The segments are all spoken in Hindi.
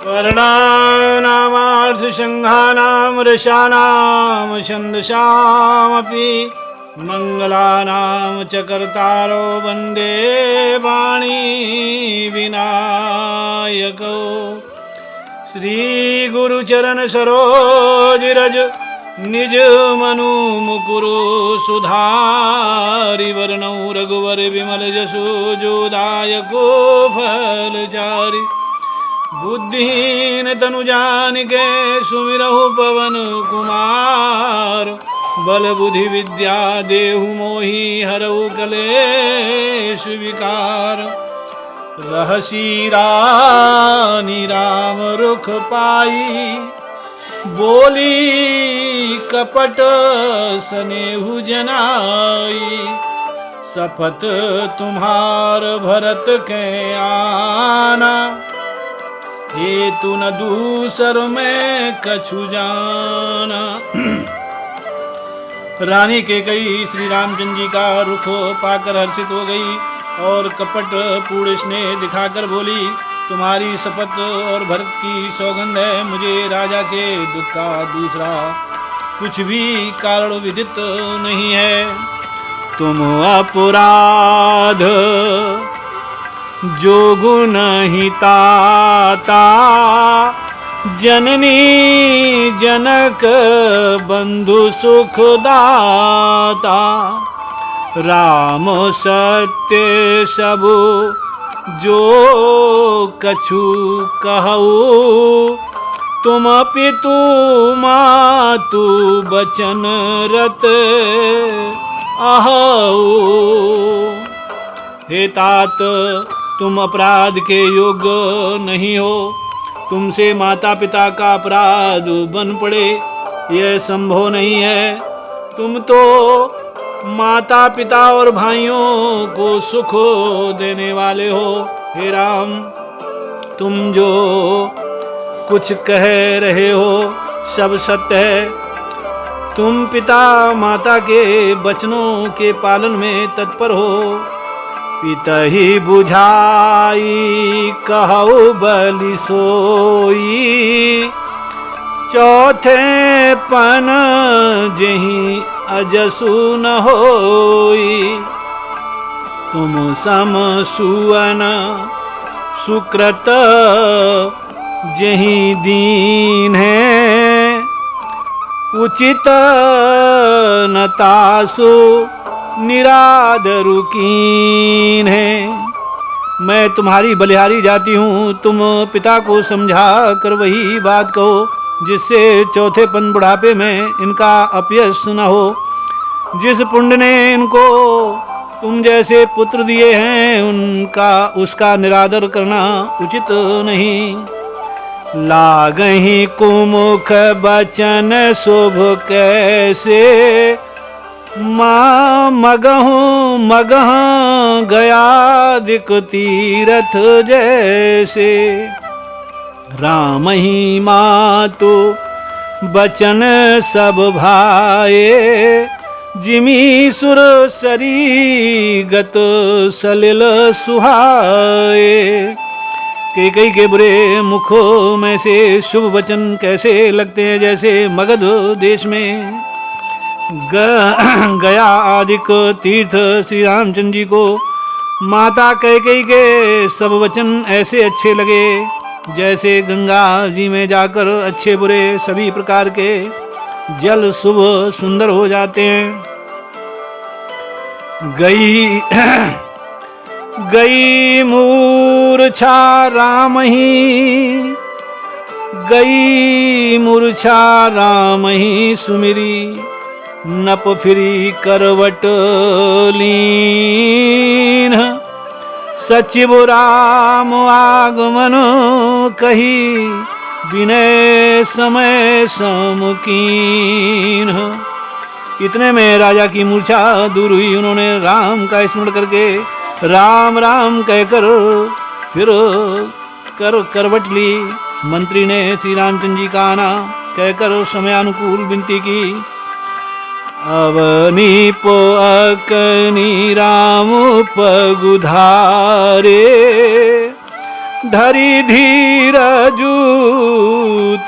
वर्णानामार्थसंघानां रसानां छन्दसामपि मंगलानां च कर्तारो वन्दे वाणी विनायको। श्री गुरुचरण सरोज रज निज मनु मुकुरु सुधारि वर्णौ रघुवर विमल जसु जोदायको फलचारि। बुद्धिहीन तनु जानिके सुमिरहु पवन कुमार। बल बुद्धि विद्या देहु मोहि हरऊ कलेश विकार। रहसी रानी राम रुख पाई बोली कपट सनेहु जनाई। सपत तुम्हार भरत के आना हेतु न दूसर में कछु जाना। रानी कैकेयी श्री रामचंद्र जी का रुख पाकर हर्षित हो गई और कपट पूर्ण स्नेह दिखाकर बोली, तुम्हारी शपथ और भरत की सौगंध है, मुझे राजा के दुख का दूसरा कुछ भी कारण विदित नहीं है। तुम अपराध जो गुण ही ताता जननी जनक बंधु सुखदाता। राम सत्य सबु जो कछु कहू तुम पितु मातु बचन रत आहऊ। हे तात तुम अपराध के योग्य नहीं हो, तुमसे माता पिता का अपराध बन पड़े यह संभव नहीं है। तुम तो माता पिता और भाइयों को सुख देने वाले हो। हे राम तुम जो कुछ कह रहे हो सब सत्य है। तुम पिता माता के वचनों के पालन में तत्पर हो। पिता ही बुझाई कहु बलि सोई चौथे पन जही अजसु न होई। तुम सम सुअन सुकृत जही दीन है उचित नतासु निरादरु कीन है। मैं तुम्हारी बलिहारी जाती हूँ, तुम पिता को समझा कर वही बात कहो जिससे चौथेपन बुढ़ापे में इनका अपयश न हो। जिस पुण्य ने इनको तुम जैसे पुत्र दिए हैं उसका निरादर करना उचित नहीं। लागहि कुमुख बचन शुभ कैसे माँ मगह गया दिक तीरथ जैसे। राम ही मातु बचन सब भाए जिमी सुर सरी गत सलिल सुहाए। कैकेयी के बुरे मुखों में से शुभ वचन कैसे लगते हैं जैसे मगध देश में गया आदिक तीर्थ श्री रामचंद्र जी को माता कैकेयी के सब वचन ऐसे अच्छे लगे जैसे गंगा जी में जाकर अच्छे बुरे सभी प्रकार के जल शुभ सुंदर हो जाते हैं। गई मूर्छा राम ही सुमिरी नप फिरी करवट लीन। सचिव राम आगमन कही विनय समय समुकीन। इतने में राजा की मूर्छा दूर हुई। उन्होंने राम का स्मरण करके राम राम कहकर फिर करवट ली। मंत्री ने श्री रामचंद्र जी का आना कहकर समयानुकूल विनती की। अवनी पो अकनी राम पगुधारे धरी धीरजू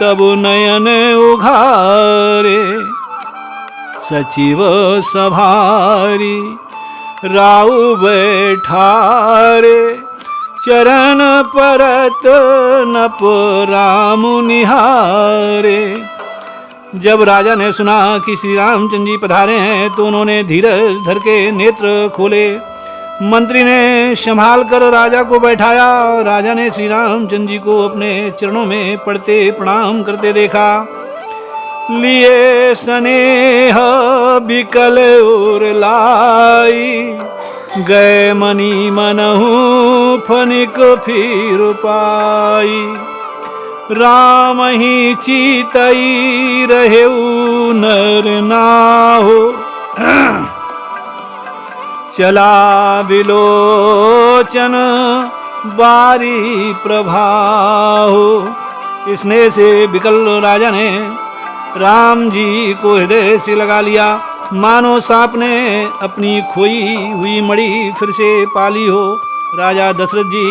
तब नयन उघारे, सचिव सभारी राउ बैठारे, चरण परत नप राम निहारे। जब राजा ने सुना कि श्री रामचंद्र जी पधारे हैं तो उन्होंने धीरज धर के नेत्र खोले। मंत्री ने संभाल कर राजा को बैठाया। राजा ने श्री रामचंद्र जी को अपने चरणों में पड़ते प्रणाम करते देखा। लिए स्नेह बिकल उर लाई, गए मनी मनहु फनिक फिर पाई। राम ही चीतई रहेउ नर नाहो, चला विलोचन बारी प्रभाहो। स्नेह से विकल राजा ने राम जी को हृदय से लगा लिया, मानो सांप ने अपनी खोई हुई मणि फिर से पाली हो। राजा दशरथ जी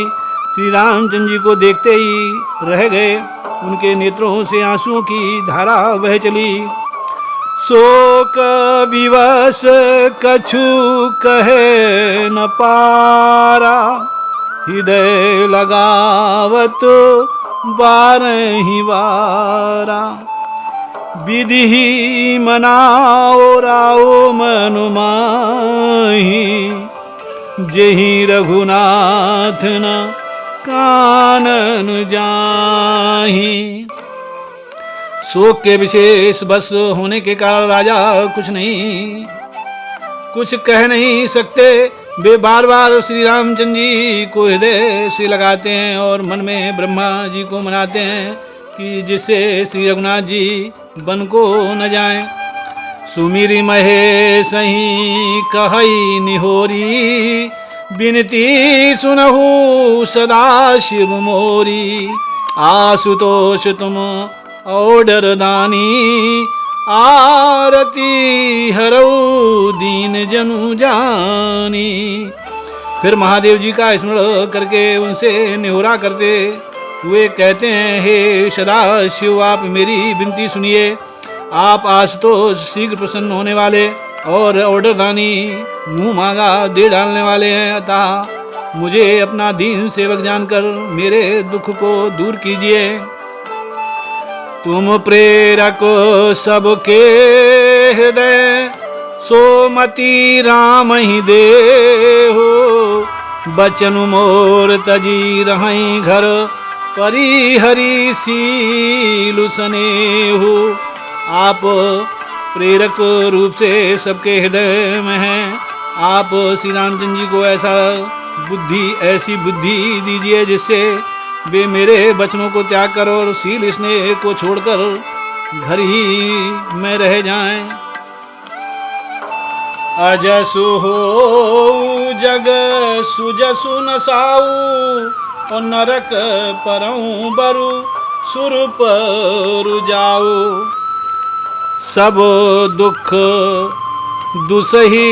श्री रामचंद्र जी को देखते ही रह गए। उनके नेत्रों से आंसुओं की धारा बह चली। शोक विवश कछु कहे न पारा, हृदय लगावत बारही बारा। विधि मनाओ राओ मनु माही, जेहि रघुनाथ न कानन जाही। शोक के विशेष बस होने के कारण राजा कुछ कह नहीं सकते। वे बार बार श्री रामचंद्र जी को हृदय से लगाते हैं और मन में ब्रह्मा जी को मनाते हैं कि जिससे श्री रघुनाथ जी वन को न जाएं। सुमिरि महेश सही कहई निहोरी, बिनती सुनहु सदा शिव मोरी। आशुतोष तुम औडर दानी, आरती हरऊ दीन जनु जानी। फिर महादेव जी का स्मरण करके उनसे निहोरा करते हुए कहते हैं, हे सदा शिव आप मेरी विनती सुनिए। आप आशुतोष शीघ्र प्रसन्न होने वाले और ऑर्डर दानी मुँह मांगा दे डालने वाले हैं, अतः मुझे अपना दीन सेवक जानकर मेरे दुख को दूर कीजिए। तुम प्रेरक सबके हृदय, सोमति राम ही दे हो। बचन मोर तजी रही घर, परिहरी सीलु स्नेहु। आप प्रेरक रूप से सबके हृदय में हैं। आप श्री रामचंद्र जी को ऐसी बुद्धि दीजिए जिससे वे मेरे वचनों को त्याग कर और शील स्नेह को छोड़कर घर ही में रह जाएं। अजसु हो जग सुजसु न साऊ, और नरक परऊं बरु सुर पर जाओ। सब दुख दुसही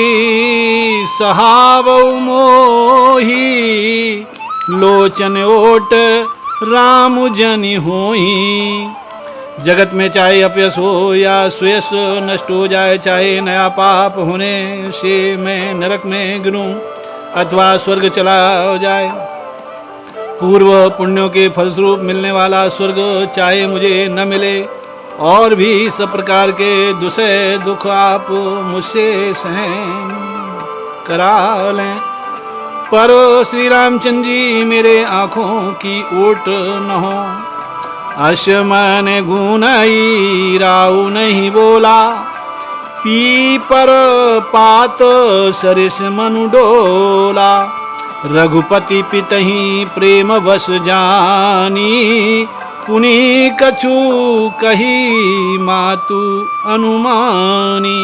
सहावऊ मोही, लोचन ओट राम जनि होई। जगत में चाहे अपयश हो या सुयश नष्ट हो जाए, चाहे नया पाप होने से मैं नरक में गिरूं अथवा स्वर्ग चला जाए, पूर्व पुण्यों के फलस्वरूप मिलने वाला स्वर्ग चाहे मुझे न मिले, और भी सब प्रकार के दुसह दुख आप मुझसे सहन करा लें, पर श्री रामचंद्र जी मेरे आँखों की ओट न हो। अश्मन गुनई राउ नहीं बोला, पी पर पात सरिस मनु डोला। रघुपति पितहि प्रेम वश जानी, पुनि कछु कही मातु अनुमानी।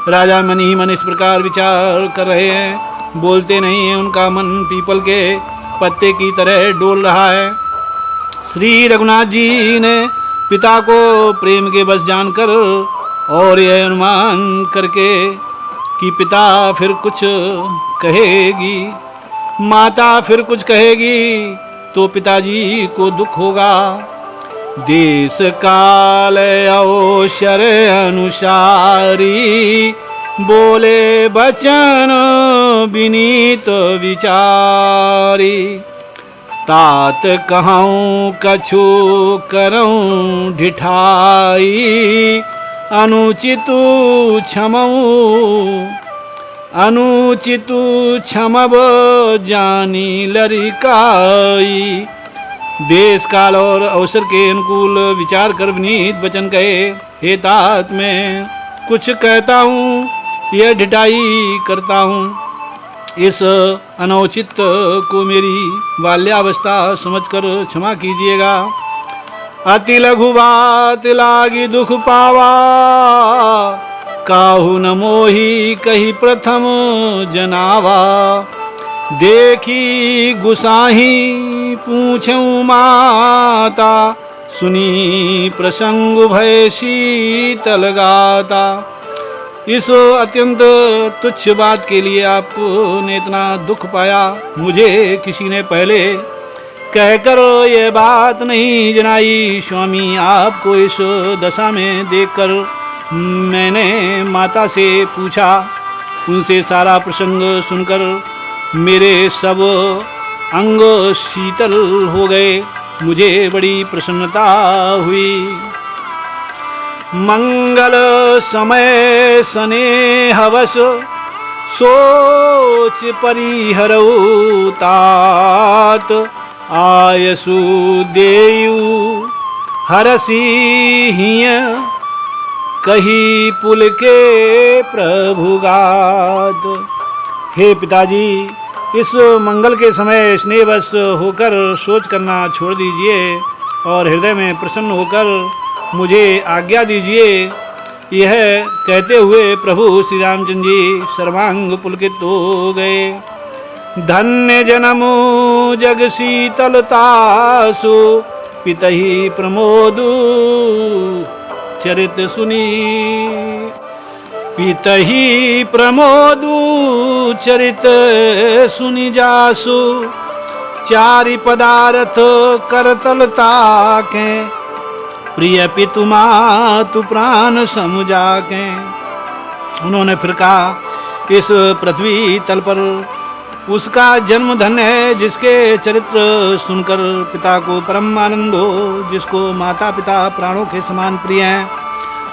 राजा मन ही मन इस प्रकार विचार कर रहे हैं, बोलते नहीं हैं। उनका मन पीपल के पत्ते की तरह डोल रहा है। श्री रघुनाथ जी ने पिता को प्रेम के बस जानकर और यह अनुमान करके कि पिता फिर कुछ कहेगी, माता फिर कुछ कहेगी, तो पिताजी को दुख होगा। देश काल अवसर अनुसारी बोले बचन विनीत विचारी। तात कहूँ कछु करऊँ ढिठाई अनुचितु क्षमव जानी लरिकाई। देश काल और अवसर के अनुकूल विचार कर विनीत वचन कहे, हे तात मैं कुछ कहता हूँ, यह ढिठाई करता हूँ। इस अनौचित को मेरी बाल्यावस्था समझकर क्षमा कीजिएगा। अति लघु बात लागी दुख पावा, काहू न मोही कही प्रथम जनावा। देखी गुसाही पूछूं माता, सुनी प्रसंग भय शीतल गाता। इस अत्यंत तुच्छ बात के लिए आपने इतना दुख पाया। मुझे किसी ने पहले कहकर यह बात नहीं जनाई। स्वामी, आपको इस दशा में देखकर मैंने माता से पूछा। उनसे सारा प्रसंग सुनकर मेरे सब अंग शीतल हो गए। मुझे बड़ी प्रसन्नता हुई। मंगल समय स्नेहवश सोच परिहरऊ तात। आयसु देयु हरसी हिय कही पुल के प्रभुगात। हे पिताजी, इस मंगल के समय स्नेहवश होकर सोच करना छोड़ दीजिए और हृदय में प्रसन्न होकर मुझे आज्ञा दीजिए। यह कहते हुए प्रभु श्री रामचंद्र जी सर्वांग पुलकित हो गए। धन्य जन्मो जग शीतलतासु, पितहि प्रमोदु चरित सुनी। पितहि प्रमोदु चरित सुनि जासु, चारि पदार्थ करतलता के। प्रिय पितु मातु प्राण समुझा के। उन्होंने फिर कहा, इस पृथ्वी तल पर उसका जन्म धन्य है जिसके चरित्र सुनकर पिता को परम आनंद हो, जिसको माता पिता प्राणों के समान प्रिय हैं।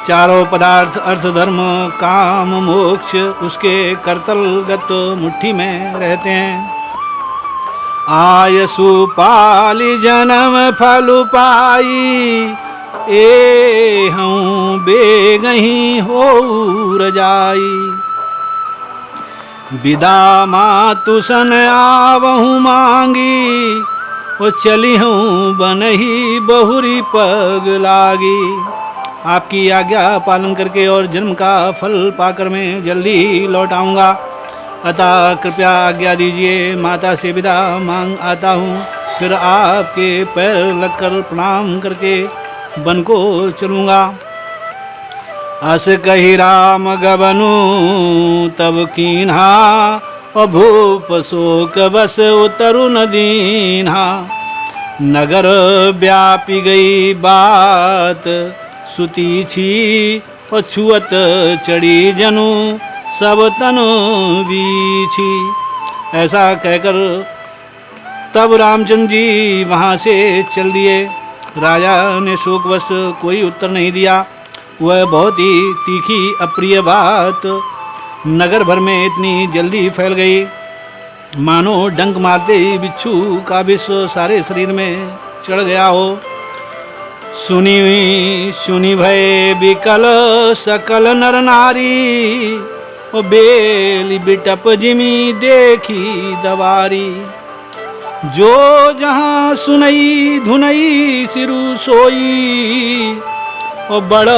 चारों पदार्थ अर्थ धर्म काम मोक्ष उसके करतलगत मुट्ठी में रहते हैं। आयसु पाली जन्म फल पाई, ए हूँ बेगही हो रजाई। विदा मातु सन आवहूँ मांगी, वो चली हूँ बनही बहुरी पग लागी। आपकी आज्ञा पालन करके और जन्म का फल पाकर मैं जल्दी लौट आऊँगा। अतः कृपया आज्ञा दीजिए, माता से विदा मांग आता हूँ। फिर आपके पैर लगकर प्रणाम करके वन को चलूँगा। अस कही राम गबनु तब कीन्हा, और भूप शोक बस उतरु न दीन्हा। नगर व्यापी गई बात सुती छी, और छुअत चढ़ी जनु सब तनु बीछी। ऐसा कहकर तब रामचंद्र जी वहाँ से चल दिए। राजा ने शोकवश कोई उत्तर नहीं दिया। वह बहुत ही तीखी अप्रिय बात नगर भर में इतनी जल्दी फैल गई, मानो डंक मारते ही बिच्छू का विष सारे शरीर में चढ़ गया हो। सुनी भय विकल सकल नर नारी, ओ बेली बिटप जिमी देखी दवारी। जो जहाँ सुनई धुनई सिरु सोई, और बड़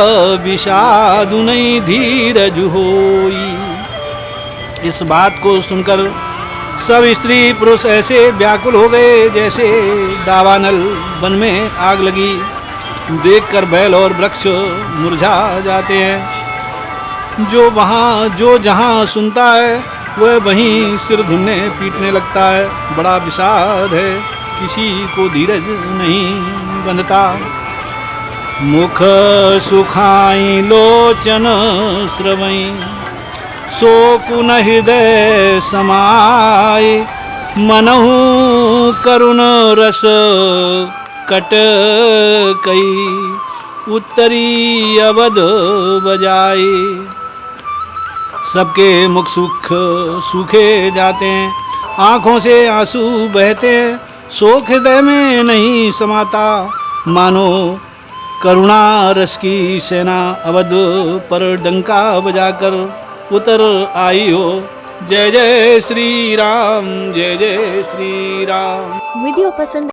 विषाद नहीं धीरज होई। इस बात को सुनकर सब स्त्री पुरुष ऐसे व्याकुल हो गए जैसे दावानल वन में आग लगी। देखकर बैल और वृक्ष मुरझा जाते हैं। जो जहाँ सुनता है वह वहीं सिर धुनने पीटने लगता है। बड़ा विषाद है किसी को धीरज नहीं बंधता। मुख सुखाई लोचन श्रवई, सो पुन हृदय समाए। मनहु करुण रस कट कई, उत्तरी अवध बजाए। सबके मुख सूखे जाते हैं, आँखों से आंसू बहते हैं, शोक हृदय में नहीं समाता। मानो करुणा रस की सेना अवध पर डंका बजाकर उतर आई हो। जय जय श्री राम, जय जय श्री राम। वीडियो पसंद